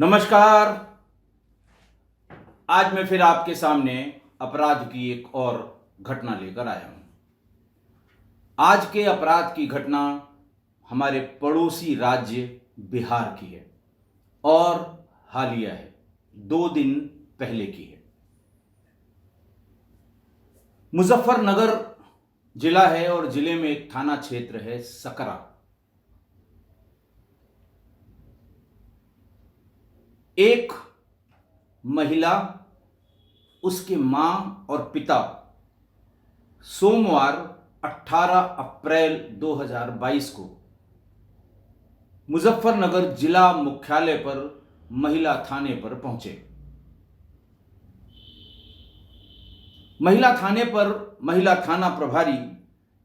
नमस्कार। आज मैं फिर आपके सामने अपराध की एक और घटना लेकर आया हूं। आज के अपराध की घटना हमारे पड़ोसी राज्य बिहार की है और हालिया है, 2 दिन पहले की है। मुजफ्फरनगर जिला है और जिले में एक थाना क्षेत्र है सकरा। एक महिला, उसके मां और पिता सोमवार 18 अप्रैल 2022 को मुजफ्फरनगर जिला मुख्यालय पर महिला थाने पर पहुंचे। महिला थाने पर महिला थाना प्रभारी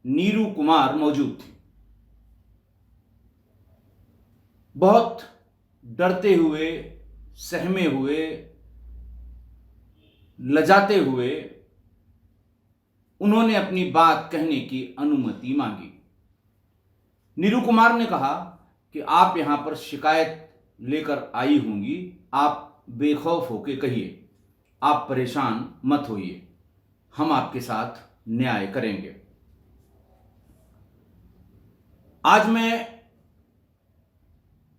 नीरू कुमार मौजूद थी। बहुत डरते हुए, सहमे हुए, लजाते हुए उन्होंने अपनी बात कहने की अनुमति मांगी। नीरू कुमार ने कहा कि आप यहां पर शिकायत लेकर आई होंगी, आप बेखौफ होकर कहिए, आप परेशान मत होइए, हम आपके साथ न्याय करेंगे। आज मैं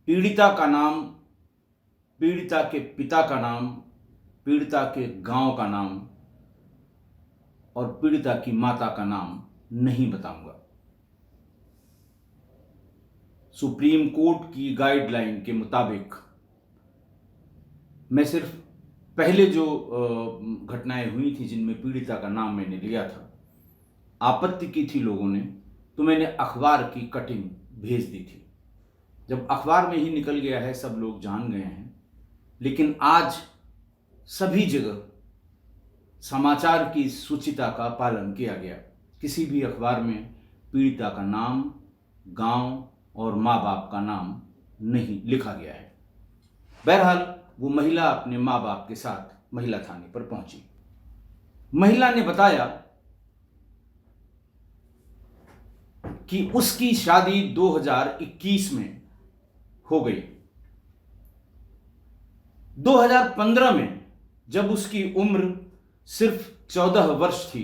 पीड़िता का नाम, पीड़िता के पिता का नाम, पीड़िता के गांव का नाम और पीड़िता की माता का नाम नहीं बताऊंगा। सुप्रीम कोर्ट की गाइडलाइन के मुताबिक मैं सिर्फ पहले जो घटनाएं हुई थी जिनमें पीड़िता का नाम मैंने लिया था, आपत्ति की थी लोगों ने, तो मैंने अखबार की कटिंग भेज दी थी। जब अखबार में ही निकल गया है, सब लोग जान गए हैं। लेकिन आज सभी जगह समाचार की सूचिता का पालन किया गया। किसी भी अखबार में पीड़िता का नाम, गांव और माँ बाप का नाम नहीं लिखा गया है। बहरहाल वो महिला अपने माँ बाप के साथ महिला थाने पर पहुंची। महिला ने बताया कि उसकी शादी 2021 में हो गई। 2015 में जब उसकी उम्र सिर्फ 14 वर्ष थी,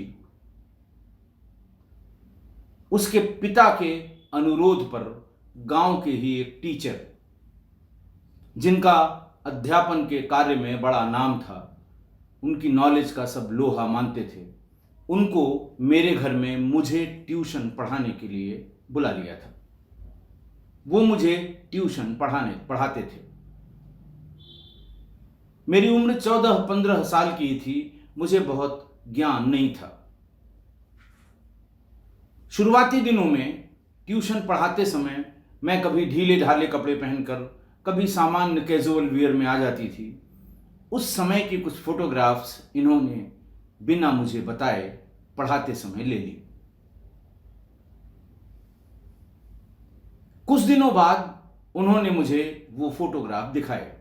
उसके पिता के अनुरोध पर गांव के ही एक टीचर, जिनका अध्यापन के कार्य में बड़ा नाम था, उनकी नॉलेज का सब लोहा मानते थे, उनको मेरे घर में मुझे ट्यूशन पढ़ाने के लिए बुला लिया था। वो मुझे ट्यूशन पढ़ाते थे। मेरी उम्र 14-15 साल की थी, मुझे बहुत ज्ञान नहीं था। शुरुआती दिनों में ट्यूशन पढ़ाते समय मैं कभी ढीले ढाले कपड़े पहनकर, कभी सामान्य कैजुअल वियर में आ जाती थी। उस समय की कुछ फोटोग्राफ्स इन्होंने बिना मुझे बताए पढ़ाते समय ले ली। कुछ दिनों बाद उन्होंने मुझे वो फोटोग्राफ दिखाए।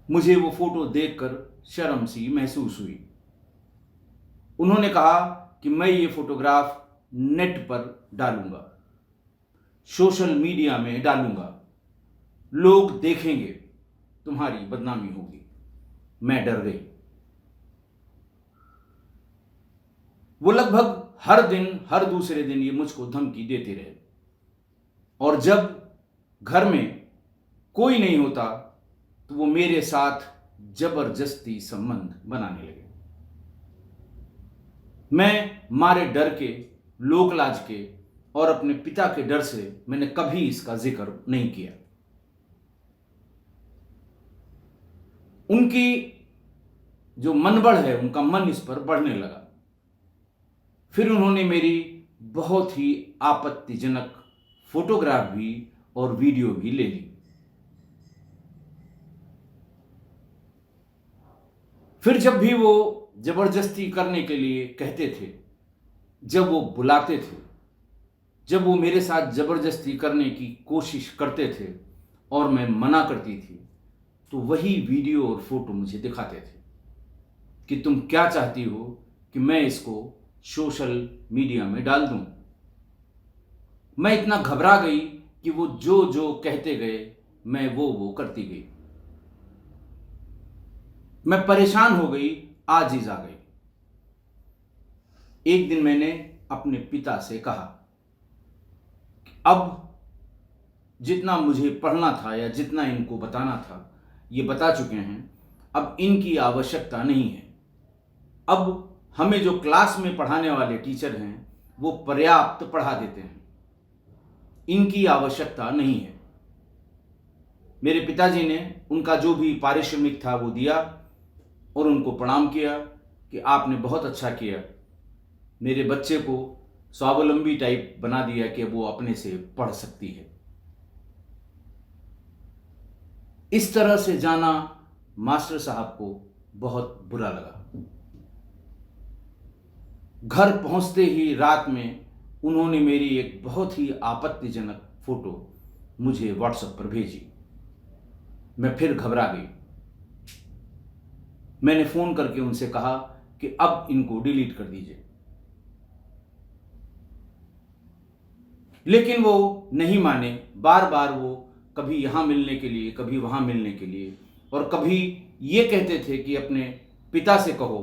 मुझे वो फोटो देखकर शर्म सी महसूस हुई। उन्होंने कहा कि मैं ये फोटोग्राफ नेट पर डालूंगा, सोशल मीडिया में डालूंगा, लोग देखेंगे, तुम्हारी बदनामी होगी। मैं डर गई। वो लगभग हर दिन, हर दूसरे दिन ये मुझको धमकी देते रहे और जब घर में कोई नहीं होता तो वो मेरे साथ जबरदस्ती संबंध बनाने लगे। मैं मारे डर के, लोकलाज के और अपने पिता के डर से मैंने कभी इसका जिक्र नहीं किया। उनकी जो मनबढ़ है, उनका मन इस पर बढ़ने लगा। फिर उन्होंने मेरी बहुत ही आपत्तिजनक फोटोग्राफ भी और वीडियो भी ले ली। फिर जब भी वो जबरदस्ती करने के लिए कहते थे, जब वो बुलाते थे, जब वो मेरे साथ जबरदस्ती करने की कोशिश करते थे और मैं मना करती थी, तो वही वीडियो और फोटो मुझे दिखाते थे कि तुम क्या चाहती हो कि मैं इसको सोशल मीडिया में डाल दूं। मैं इतना घबरा गई कि वो जो जो कहते गए मैं वो करती गई। मैं परेशान हो गई, आजिज़ आ गई। एक दिन मैंने अपने पिता से कहा, अब जितना मुझे पढ़ना था या जितना इनको बताना था ये बता चुके हैं, अब इनकी आवश्यकता नहीं है। अब हमें जो क्लास में पढ़ाने वाले टीचर हैं वो पर्याप्त पढ़ा देते हैं, इनकी आवश्यकता नहीं है। मेरे पिताजी ने उनका जो भी पारिश्रमिक था वो दिया और उनको प्रणाम किया कि आपने बहुत अच्छा किया, मेरे बच्चे को स्वावलंबी टाइप बना दिया कि वो अपने से पढ़ सकती है। इस तरह से जाना मास्टर साहब को बहुत बुरा लगा। घर पहुंचते ही रात में उन्होंने मेरी एक बहुत ही आपत्तिजनक फोटो मुझे व्हाट्सएप पर भेजी। मैं फिर घबरा गई। मैंने फोन करके उनसे कहा कि अब इनको डिलीट कर दीजिए, लेकिन वो नहीं माने। बार बार वो कभी यहां मिलने के लिए, कभी वहां मिलने के लिए, और कभी ये कहते थे कि अपने पिता से कहो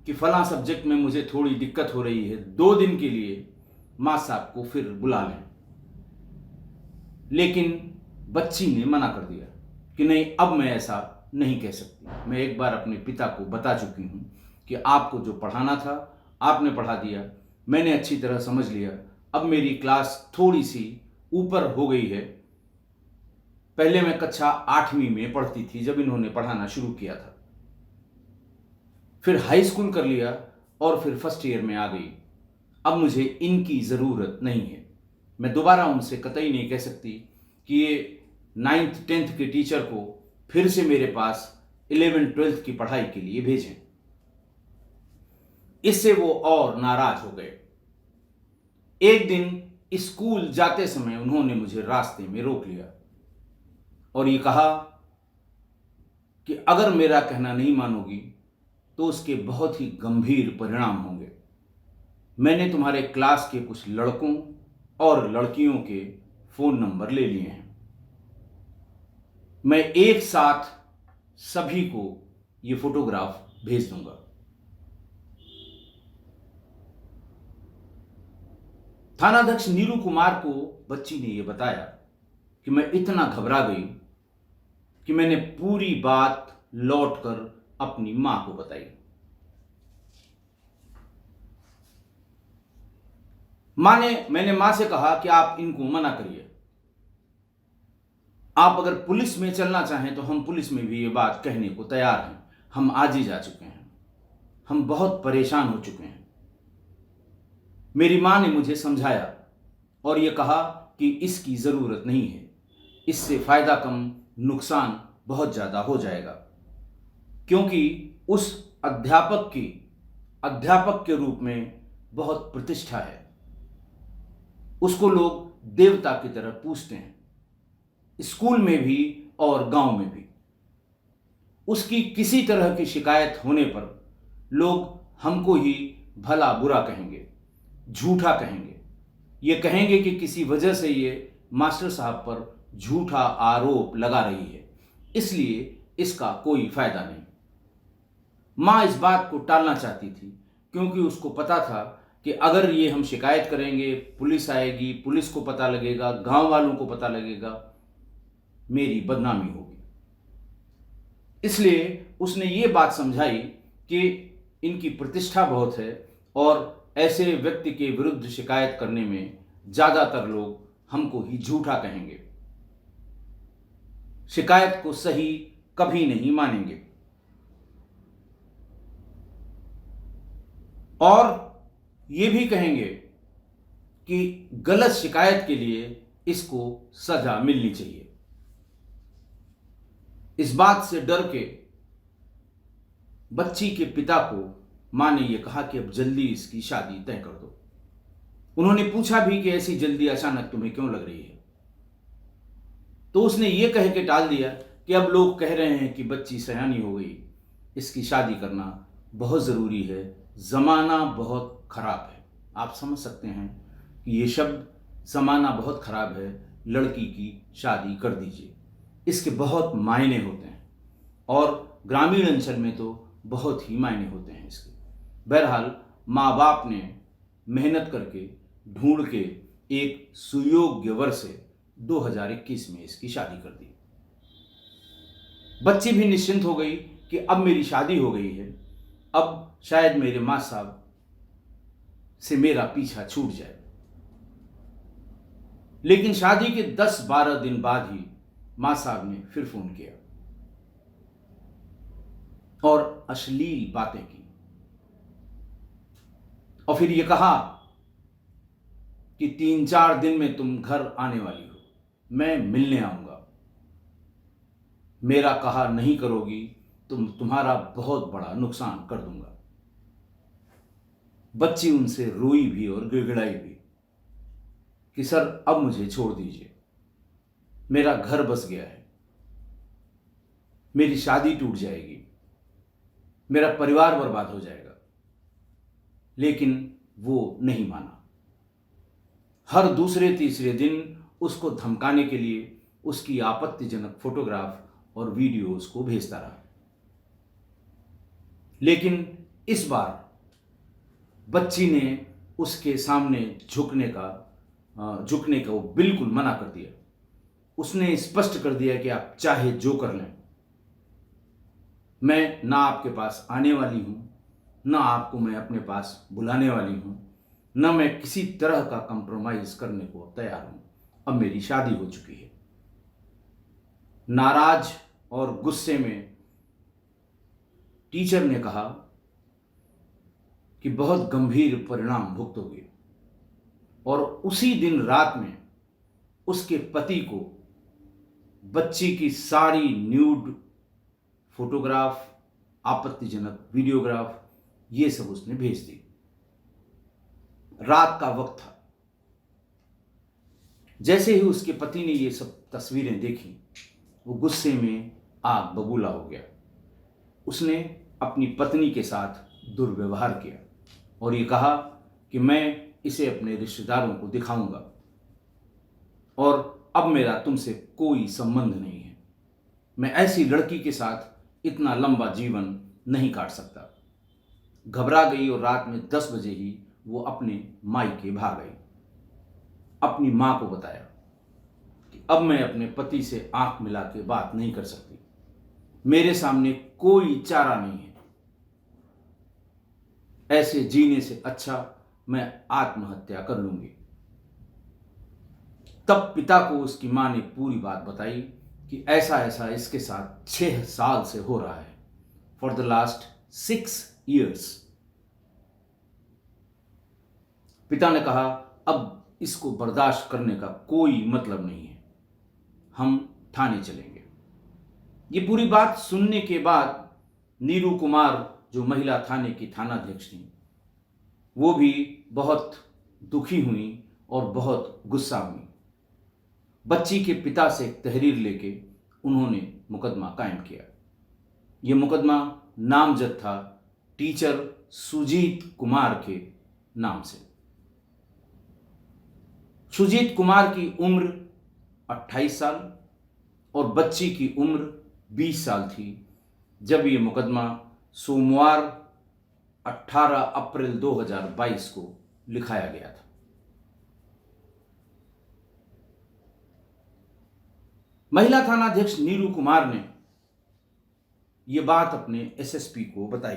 कि फलां सब्जेक्ट में मुझे थोड़ी दिक्कत हो रही है, 2 दिन के लिए मां साहब को फिर बुला लें। लेकिन बच्ची ने मना कर दिया कि नहीं, अब मैं ऐसा नहीं कह सकती। मैं एक बार अपने पिता को बता चुकी हूं कि आपको जो पढ़ाना था आपने पढ़ा दिया, मैंने अच्छी तरह समझ लिया। अब मेरी क्लास थोड़ी सी ऊपर हो गई है। पहले मैं कक्षा 8वीं में पढ़ती थी जब इन्होंने पढ़ाना शुरू किया था, फिर हाई स्कूल कर लिया और फिर फर्स्ट ईयर में आ गई। अब मुझे इनकी ज़रूरत नहीं है। मैं दोबारा उनसे कतई नहीं कह सकती कि ये 9th 10th के टीचर को फिर से मेरे पास 11th 12th की पढ़ाई के लिए भेजें। इससे वो और नाराज हो गए। एक दिन स्कूल जाते समय उन्होंने मुझे रास्ते में रोक लिया और ये कहा कि अगर मेरा कहना नहीं मानोगी तो उसके बहुत ही गंभीर परिणाम होंगे। मैंने तुम्हारे क्लास के कुछ लड़कों और लड़कियों के फोन नंबर ले लिए हैं। मैं एक साथ सभी को ये फोटोग्राफ भेज दूंगा। थानाध्यक्ष नीरू कुमार को बच्ची ने यह बताया कि मैं इतना घबरा गई कि मैंने पूरी बात लौटकर अपनी मां को बताई। मैंने मां से कहा कि आप इनको मना करिए। आप अगर पुलिस में चलना चाहें तो हम पुलिस में भी ये बात कहने को तैयार हैं। हम आज ही जा चुके हैं, हम बहुत परेशान हो चुके हैं। मेरी मां ने मुझे समझाया और यह कहा कि इसकी जरूरत नहीं है, इससे फायदा कम नुकसान बहुत ज्यादा हो जाएगा, क्योंकि उस अध्यापक के रूप में बहुत प्रतिष्ठा है। उसको लोग देवता की तरह पूजते हैं, स्कूल में भी और गांव में भी। उसकी किसी तरह की शिकायत होने पर लोग हमको ही भला बुरा कहेंगे, झूठा कहेंगे। ये कहेंगे कि किसी वजह से ये मास्टर साहब पर झूठा आरोप लगा रही है, इसलिए इसका कोई फायदा नहीं। मां इस बात को टालना चाहती थी, क्योंकि उसको पता था कि अगर ये हम शिकायत करेंगे, पुलिस आएगी, पुलिस को पता लगेगा, गांव वालों को पता लगेगा, मेरी बदनामी होगी। इसलिए उसने ये बात समझाई कि इनकी प्रतिष्ठा बहुत है और ऐसे व्यक्ति के विरुद्ध शिकायत करने में ज्यादातर लोग हमको ही झूठा कहेंगे, शिकायत को सही कभी नहीं मानेंगे और ये भी कहेंगे कि गलत शिकायत के लिए इसको सजा मिलनी चाहिए। इस बात से डर के बच्ची के पिता को मां ने यह कहा कि अब जल्दी इसकी शादी तय कर दो। उन्होंने पूछा भी कि ऐसी जल्दी अचानक तुम्हें क्यों लग रही है, तो उसने ये कह के टाल दिया कि अब लोग कह रहे हैं कि बच्ची सयानी हो गई, इसकी शादी करना बहुत ज़रूरी है, ज़माना बहुत ख़राब है। आप समझ सकते हैं कि ये शब्द, ज़माना बहुत ख़राब है, लड़की की शादी कर दीजिए। इसके बहुत मायने होते हैं और ग्रामीण अंचल में तो बहुत ही मायने होते हैं इसके। बहरहाल माँ बाप ने मेहनत करके ढूंढ के एक सुयोग्य वर से 2021 में इसकी शादी कर दी। बच्ची भी निश्चिंत हो गई कि अब मेरी शादी हो गई है, अब शायद मेरे माँ साहब से मेरा पीछा छूट जाए। लेकिन शादी के 10-12 दिन बाद ही माँ साहब ने फिर फोन किया और अश्लील बातें की और फिर ये कहा कि 3-4 दिन में तुम घर आने वाली हो, मैं मिलने आऊंगा, मेरा कहा नहीं करोगी तो तुम्हारा बहुत बड़ा नुकसान कर दूंगा। बच्ची उनसे रोई भी और गिड़गिड़ाई भी कि सर अब मुझे छोड़ दीजिए, मेरा घर बस गया है, मेरी शादी टूट जाएगी, मेरा परिवार बर्बाद हो जाएगा। लेकिन वो नहीं माना। हर दूसरे तीसरे दिन उसको धमकाने के लिए उसकी आपत्तिजनक फोटोग्राफ और वीडियोस को भेजता रहा। लेकिन इस बार बच्ची ने उसके सामने झुकने को बिल्कुल मना कर दिया। उसने स्पष्ट कर दिया कि आप चाहे जो कर लें, मैं ना आपके पास आने वाली हूं, ना आपको मैं अपने पास बुलाने वाली हूं, ना मैं किसी तरह का कंप्रोमाइज करने को तैयार हूं, अब मेरी शादी हो चुकी है। नाराज और गुस्से में टीचर ने कहा कि बहुत गंभीर परिणाम भुगतोगे और उसी दिन रात में उसके पति को बच्ची की सारी न्यूड फोटोग्राफ, आपत्तिजनक वीडियोग्राफ, ये सब उसने भेज दी। रात का वक्त था। जैसे ही उसके पति ने ये सब तस्वीरें देखी, वो गुस्से में आग बबूला हो गया। उसने अपनी पत्नी के साथ दुर्व्यवहार किया और ये कहा कि मैं इसे अपने रिश्तेदारों को दिखाऊंगा और अब मेरा तुमसे कोई संबंध नहीं है, मैं ऐसी लड़की के साथ इतना लंबा जीवन नहीं काट सकता। घबरा गई और रात में 10 बजे ही वो अपने मायके भाग गई। अपनी मां को बताया कि अब मैं अपने पति से आंख मिला के बात नहीं कर सकती, मेरे सामने कोई चारा नहीं है, ऐसे जीने से अच्छा मैं आत्महत्या कर लूंगी। तब पिता को उसकी मां ने पूरी बात बताई कि ऐसा ऐसा इसके साथ 6 साल से हो रहा है, फॉर द लास्ट 6 years। पिता ने कहा अब इसको बर्दाश्त करने का कोई मतलब नहीं है, हम थाने चलेंगे। ये पूरी बात सुनने के बाद नीरू कुमार, जो महिला थाने की थानाध्यक्ष थी, वो भी बहुत दुखी हुई और बहुत गुस्सा हुई। बच्ची के पिता से एक तहरीर लेके उन्होंने मुकदमा कायम किया। ये मुकदमा नामजद था टीचर सुजीत कुमार के नाम से। सुजीत कुमार की उम्र 28 साल और बच्ची की उम्र 20 साल थी जब ये मुकदमा सोमवार 18 अप्रैल 2022 को लिखाया गया था। महिला थानाध्यक्ष नीरू कुमार ने यह बात अपने एसएसपी को बताई।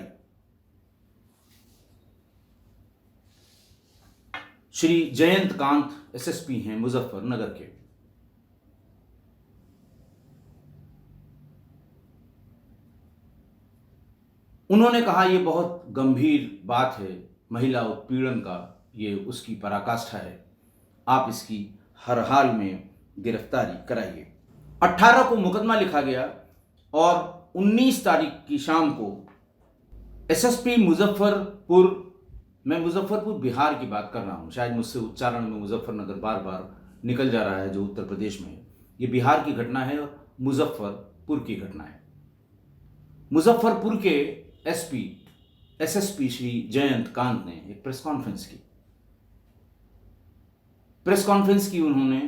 श्री जयंत कांत एसएसपी हैं मुजफ्फरनगर के। उन्होंने कहा यह बहुत गंभीर बात है, महिला उत्पीड़न का ये उसकी पराकाष्ठा है, आप इसकी हर हाल में गिरफ्तारी कराइए। 18 को मुकदमा लिखा गया और 19 तारीख की शाम को एसएसपी मुजफ्फरपुर, मैं मुजफ्फरपुर बिहार की बात कर रहा हूँ, शायद मुझसे उच्चारण में मुजफ्फरनगर बार बार निकल जा रहा है जो उत्तर प्रदेश में है। ये बिहार की घटना है और मुजफ्फरपुर की घटना है। मुजफ्फरपुर के एसएसपी श्री जयंत कांत ने एक प्रेस कॉन्फ्रेंस की उन्होंने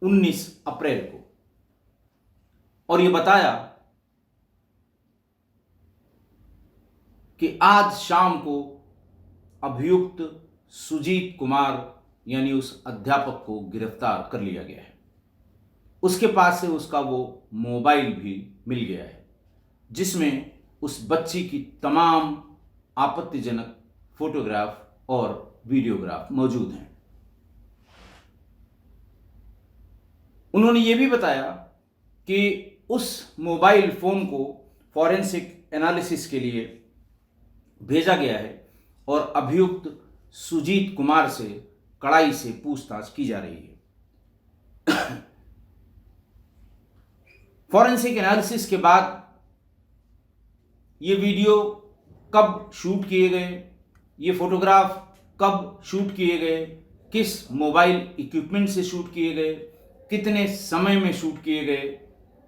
19 अप्रैल को। और ये बताया कि आज शाम को अभियुक्त सुजीत कुमार यानी उस अध्यापक को गिरफ्तार कर लिया गया है। उसके पास से उसका वो मोबाइल भी मिल गया है जिसमें उस बच्ची की तमाम आपत्तिजनक फोटोग्राफ और वीडियोग्राफ मौजूद हैं। उन्होंने ये भी बताया कि उस मोबाइल फोन को फॉरेंसिक एनालिसिस के लिए भेजा गया है और अभियुक्त सुजीत कुमार से कड़ाई से पूछताछ की जा रही है। फॉरेंसिक एनालिसिस के बाद ये वीडियो कब शूट किए गए, ये फोटोग्राफ कब शूट किए गए, किस मोबाइल इक्विपमेंट से शूट किए गए, कितने समय में शूट किए गए,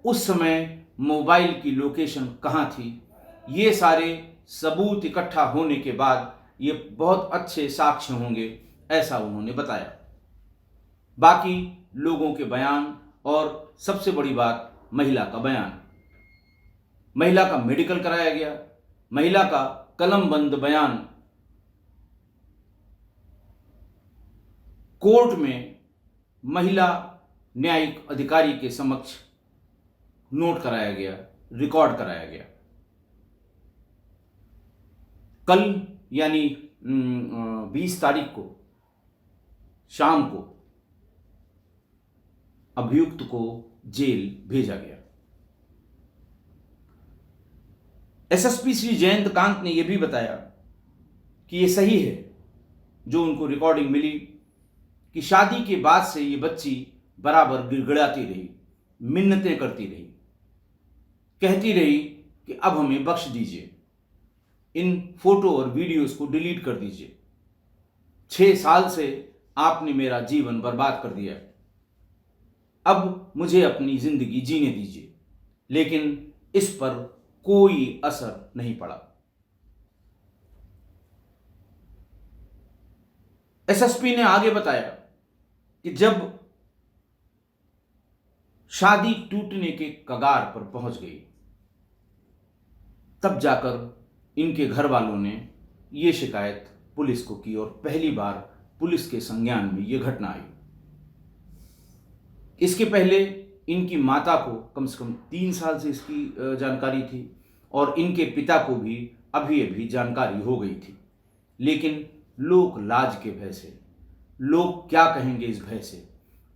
उस समय मोबाइल की लोकेशन कहाँ थी, ये सारे सबूत इकट्ठा होने के बाद ये बहुत अच्छे साक्ष्य होंगे, ऐसा उन्होंने बताया। बाकी लोगों के बयान और सबसे बड़ी बात महिला का बयान, महिला का मेडिकल कराया गया, महिला का कलमबंद बयान कोर्ट में महिला न्यायिक अधिकारी के समक्ष नोट कराया गया, रिकॉर्ड कराया गया। कल यानी 20 तारीख को शाम को अभियुक्त को जेल भेजा गया। एसएसपी श्री जयंत कांत ने यह भी बताया कि यह सही है जो उनको रिकॉर्डिंग मिली कि शादी के बाद से ये बच्ची बराबर गिड़गिड़ाती रही, मिन्नतें करती रही, कहती रही कि अब हमें बख्श दीजिए, इन फोटो और वीडियोस को डिलीट कर दीजिए, 6 साल से आपने मेरा जीवन बर्बाद कर दिया, अब मुझे अपनी जिंदगी जीने दीजिए। लेकिन इस पर कोई असर नहीं पड़ा। एसएसपी ने आगे बताया कि जब शादी टूटने के कगार पर पहुंच गई तब जाकर इनके घर वालों ने ये शिकायत पुलिस को की और पहली बार पुलिस के संज्ञान में ये घटना आई। इसके पहले इनकी माता को कम से कम 3 साल से इसकी जानकारी थी और इनके पिता को भी अभी अभी जानकारी हो गई थी, लेकिन लोक लाज के भय से, लोग क्या कहेंगे इस भय से,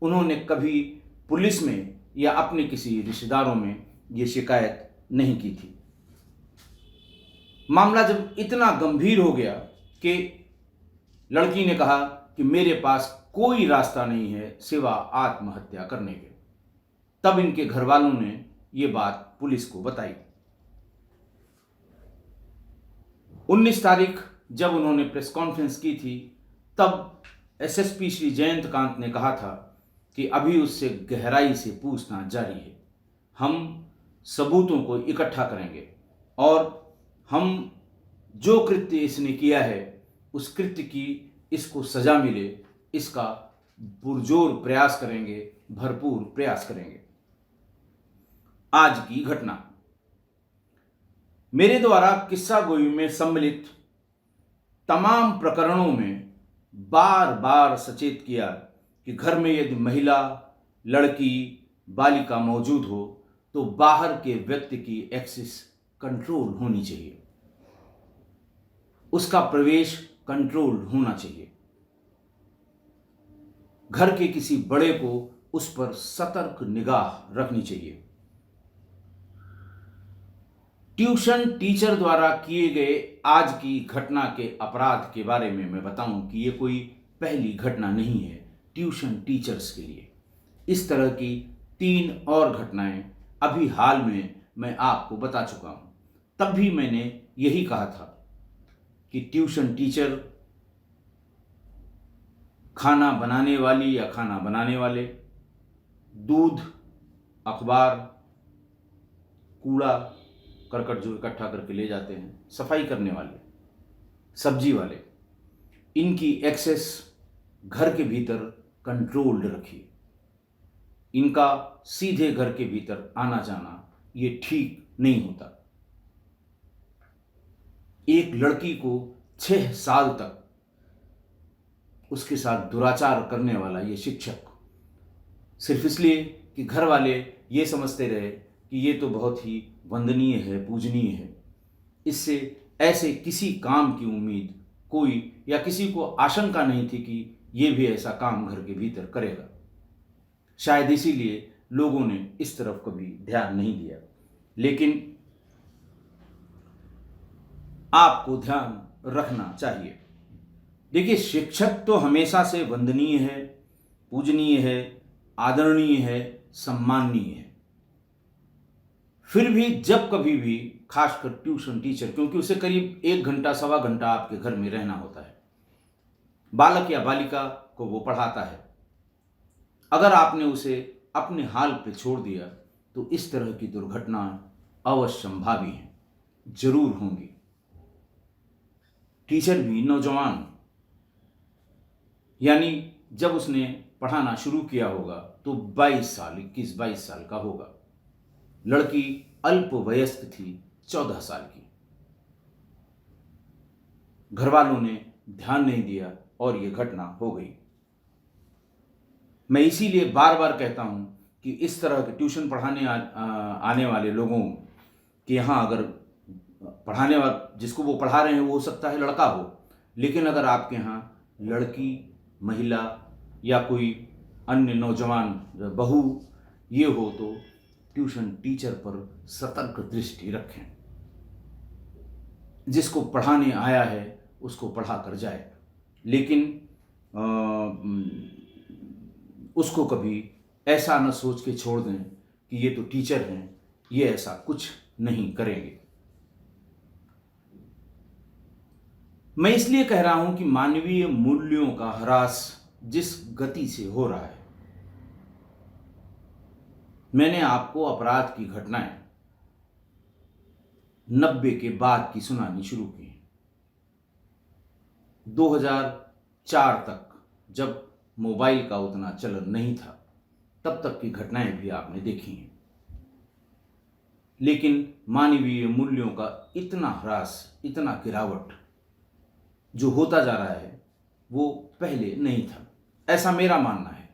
उन्होंने कभी पुलिस में या अपने किसी रिश्तेदारों में ये शिकायत नहीं की थी। मामला जब इतना गंभीर हो गया कि लड़की ने कहा कि मेरे पास कोई रास्ता नहीं है सिवा आत्महत्या करने के, तब इनके घर वालों ने ये बात पुलिस को बताई। 19 तारीख जब उन्होंने प्रेस कॉन्फ्रेंस की थी तब एसएसपी श्री जयंत कांत ने कहा था कि अभी उससे गहराई से पूछताछ जारी है, हम सबूतों को इकट्ठा करेंगे और हम जो कृत्य इसने किया है उस कृत्य की इसको सजा मिले, इसका पुरजोर प्रयास करेंगे, भरपूर प्रयास करेंगे। आज की घटना, मेरे द्वारा किस्सा गोई में सम्मिलित तमाम प्रकरणों में बार बार सचेत किया कि घर में यदि महिला, लड़की, बालिका मौजूद हो तो बाहर के व्यक्ति की एक्सेस कंट्रोल होनी चाहिए, उसका प्रवेश कंट्रोल होना चाहिए। घर के किसी बड़े को उस पर सतर्क निगाह रखनी चाहिए। ट्यूशन टीचर द्वारा किए गए आज की घटना के अपराध के बारे में मैं बताऊं कि ये कोई पहली घटना नहीं है ट्यूशन टीचर्स के लिए। इस तरह की 3 और घटनाएं अभी हाल में मैं आपको बता चुका हूं। तब भी मैंने यही कहा था कि ट्यूशन टीचर, खाना बनाने वाली या खाना बनाने वाले, दूध, अखबार, कूड़ा करकट जो इकट्ठा करके ले जाते हैं, सफाई करने वाले, सब्जी वाले, इनकी एक्सेस घर के भीतर कंट्रोल्ड रखिए। इनका सीधे घर के भीतर आना जाना ये ठीक नहीं होता। एक लड़की को 6 साल तक उसके साथ दुराचार करने वाला ये शिक्षक सिर्फ इसलिए कि घर वाले ये समझते रहे कि ये तो बहुत ही वंदनीय है, पूजनीय है, इससे ऐसे किसी काम की उम्मीद कोई या किसी को आशंका नहीं थी कि ये भी ऐसा काम घर के भीतर करेगा। शायद इसीलिए लोगों ने इस तरफ कभी ध्यान नहीं दिया। लेकिन आपको ध्यान रखना चाहिए। देखिए, शिक्षक तो हमेशा से वंदनीय है, पूजनीय है, आदरणीय है, सम्माननीय है। फिर भी जब कभी भी, खासकर ट्यूशन टीचर, क्योंकि उसे करीब 1 घंटा सवा घंटा आपके घर में रहना होता है, बालक या बालिका को वो पढ़ाता है, अगर आपने उसे अपने हाल पे छोड़ दिया तो इस तरह की दुर्घटनाएं अवश्यंभावी हैं, जरूर होंगी। टीचर भी नौजवान, यानी जब उसने पढ़ाना शुरू किया होगा तो 22 साल, 21-22 साल का होगा। लड़की अल्पवयस्क थी, 14 साल की। घर वालों ने ध्यान नहीं दिया और यह घटना हो गई। मैं इसीलिए बार बार कहता हूं कि इस तरह के ट्यूशन पढ़ाने आने वाले लोगों के यहाँ, अगर पढ़ाने वाला जिसको वो पढ़ा रहे हैं वो हो सकता है लड़का हो, लेकिन अगर आपके यहाँ लड़की, महिला या कोई अन्य नौजवान बहू ये हो तो ट्यूशन टीचर पर सतर्क दृष्टि रखें। जिसको पढ़ाने आया है उसको पढ़ा कर जाए, लेकिन उसको कभी ऐसा न सोच के छोड़ दें कि ये तो टीचर हैं, ये ऐसा कुछ नहीं करेंगे। मैं इसलिए कह रहा हूं कि मानवीय मूल्यों का ह्रास जिस गति से हो रहा है, मैंने आपको अपराध की घटनाएं 90 के बाद की सुनानी शुरू की। 2004 तक जब मोबाइल का उतना चलन नहीं था, तब तक की घटनाएं भी आपने देखी हैं। लेकिन मानवीय मूल्यों का इतना ह्रास, इतना गिरावट जो होता जा रहा है वो पहले नहीं था, ऐसा मेरा मानना है।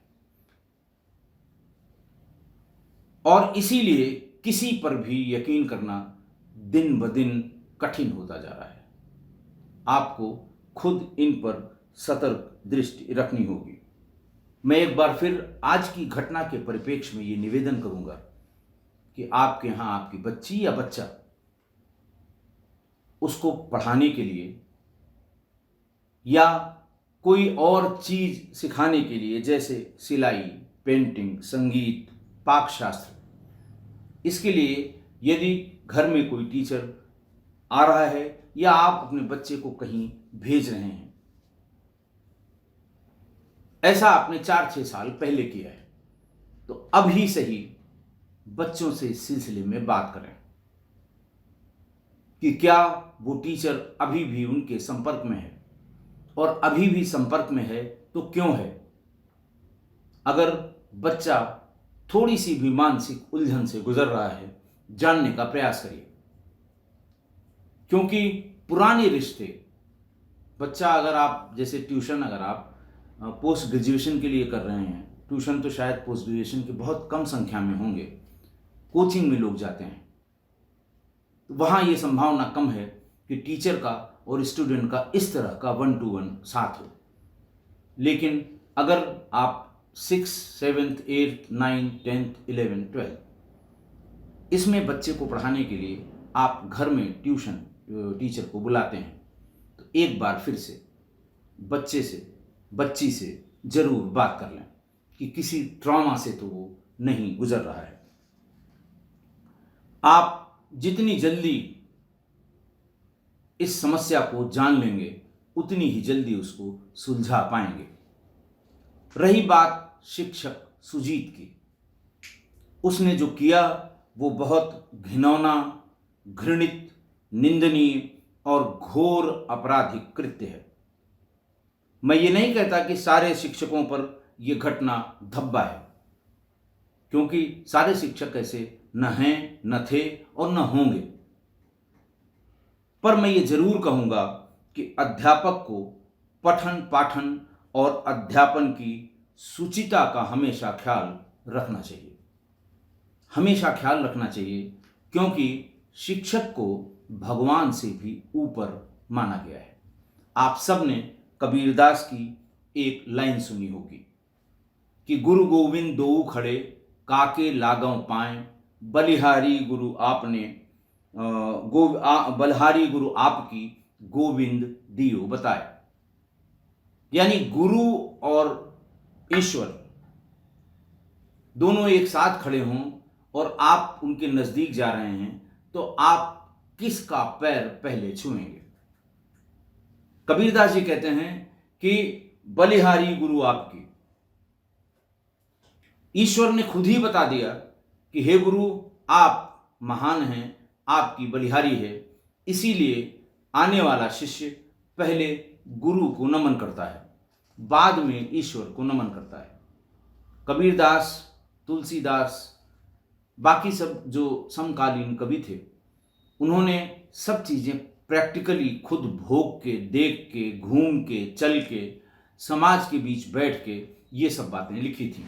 और इसीलिए किसी पर भी यकीन करना दिन ब दिन कठिन होता जा रहा है। आपको खुद इन पर सतर्क दृष्टि रखनी होगी। मैं एक बार फिर आज की घटना के परिप्रेक्ष्य में ये निवेदन करूंगा कि आपके यहाँ आपकी बच्ची या बच्चा, उसको पढ़ाने के लिए या कोई और चीज सिखाने के लिए, जैसे सिलाई, पेंटिंग, संगीत, पाकशास्त्र, इसके लिए यदि घर में कोई टीचर आ रहा है या आप अपने बच्चे को कहीं भेज रहे हैं, ऐसा आपने 4-6 साल पहले किया है, तो अभी से ही बच्चों से इस सिलसिले में बात करें कि क्या वो टीचर अभी भी उनके संपर्क में है, और अभी भी संपर्क में है तो क्यों है। अगर बच्चा थोड़ी सी भी मानसिक उलझन से गुजर रहा है, जानने का प्रयास करिए, क्योंकि पुराने रिश्ते, बच्चा अगर आप जैसे ट्यूशन, अगर आप पोस्ट ग्रेजुएशन के लिए कर रहे हैं, ट्यूशन तो शायद पोस्ट ग्रेजुएशन के बहुत कम संख्या में होंगे, कोचिंग में लोग जाते हैं, तो वहाँ ये संभावना कम है कि टीचर का और स्टूडेंट का इस तरह का 1-to-1 साथ हो। लेकिन अगर आप 6, 7, 8, 9, 10, 11, 12 इसमें बच्चे को पढ़ाने के लिए आप घर में ट्यूशन टीचर को बुलाते हैं, तो एक बार फिर से बच्चे से, बच्ची से जरूर बात कर लें कि किसी ट्रॉमा से तो वो नहीं गुजर रहा है। आप जितनी जल्दी इस समस्या को जान लेंगे, उतनी ही जल्दी उसको सुलझा पाएंगे। रही बात शिक्षक सुजीत की, उसने जो किया वो बहुत घिनौना, घृणित, निंदनीय और घोर आपराधिक कृत्य है। मैं ये नहीं कहता कि सारे शिक्षकों पर यह घटना धब्बा है, क्योंकि सारे शिक्षक ऐसे न हैं, न थे और न होंगे। पर मैं ये जरूर कहूंगा कि अध्यापक को पठन पाठन और अध्यापन की शुचिता का हमेशा ख्याल रखना चाहिए, हमेशा ख्याल रखना चाहिए, क्योंकि शिक्षक को भगवान से भी ऊपर माना गया है। आप सब ने कबीरदास की एक लाइन सुनी होगी कि गुरु गोविंद दोऊ खड़े, काके लागों पाए, बलिहारी गुरु आपने बलिहारी गुरु आपकी गोविंद दियो बताए। यानी गुरु और ईश्वर दोनों एक साथ खड़े हों और आप उनके नजदीक जा रहे हैं, तो आप किसका पैर पहले छुएंगे? कबीरदास जी कहते हैं कि बलिहारी गुरु आपकी, ईश्वर ने खुद ही बता दिया कि हे गुरु, आप महान हैं, आपकी बलिहारी है, इसीलिए आने वाला शिष्य पहले गुरु को नमन करता है, बाद में ईश्वर को नमन करता है। कबीरदास, तुलसीदास, बाकी सब जो समकालीन कवि थे, उन्होंने सब चीज़ें प्रैक्टिकली खुद भोग के, देख के, घूम के, चल के, समाज के बीच बैठ के ये सब बातें लिखी थी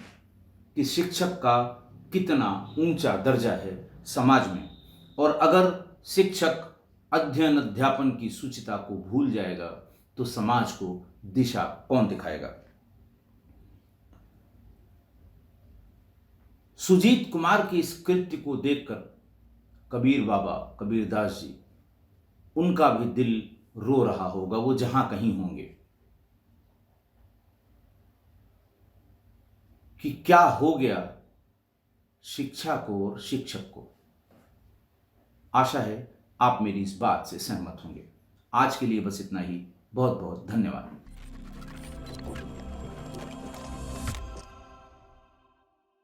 कि शिक्षक का कितना ऊंचा दर्जा है समाज में, और अगर शिक्षक अध्ययन अध्यापन की शुचिता को भूल जाएगा तो समाज को दिशा कौन दिखाएगा? सुजीत कुमार की इस कृत्य को देखकर कबीर बाबा, कबीरदास जी, उनका भी दिल रो रहा होगा, वो जहां कहीं होंगे, कि क्या हो गया शिक्षा को और शिक्षक को। आशा है आप मेरी इस बात से सहमत होंगे। आज के लिए बस इतना ही। बहुत बहुत धन्यवाद।